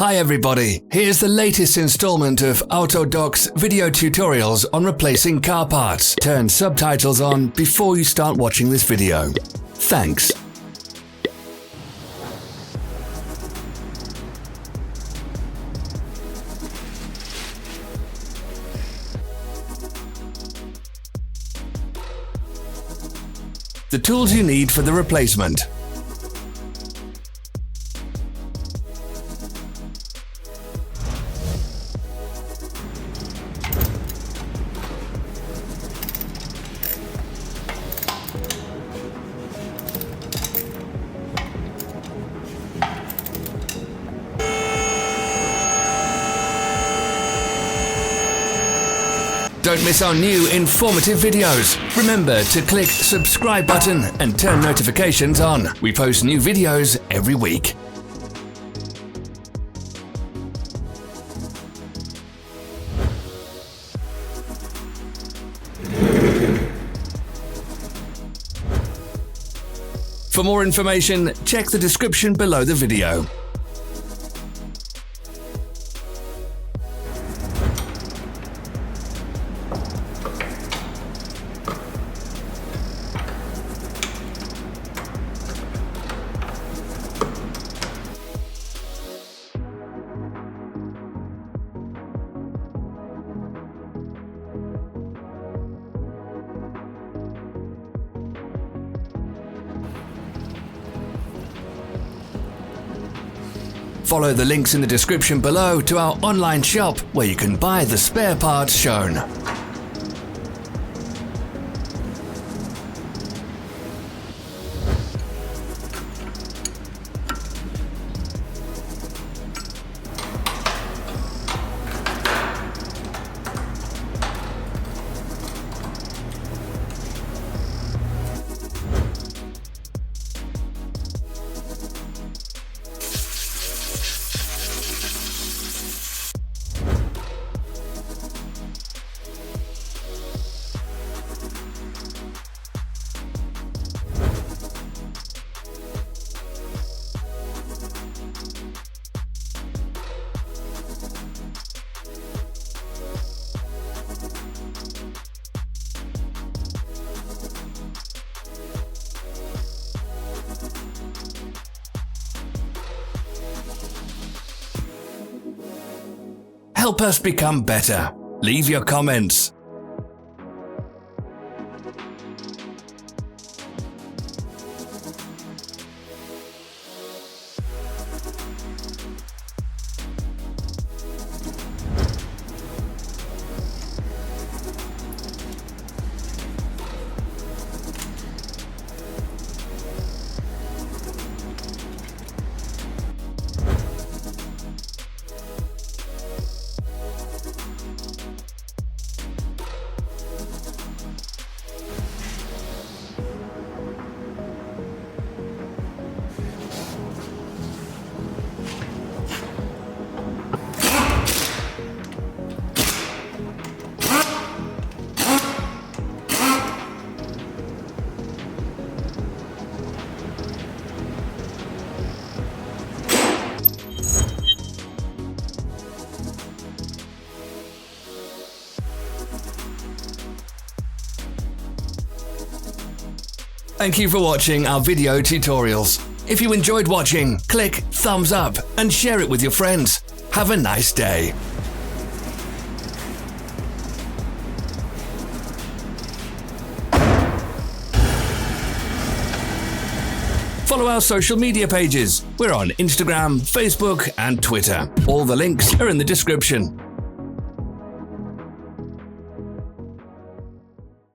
Hi everybody, here's the latest installment of Autodoc's video tutorials on replacing car parts. Turn subtitles on before you start watching this video. Thanks. The tools you need for the replacement. Don't miss our new informative videos. Remember to click subscribe button and turn notifications on. We post new videos every week. For more information, check the description below the video. Follow the links in the description below to our online shop where you can buy the spare parts shown. Help us become better. Leave your comments. Thank you for watching our video tutorials. If you enjoyed watching, click thumbs up and share it with your friends. Have a nice day. Follow our social media pages. We're on Instagram, Facebook, and Twitter. All the links are in the description.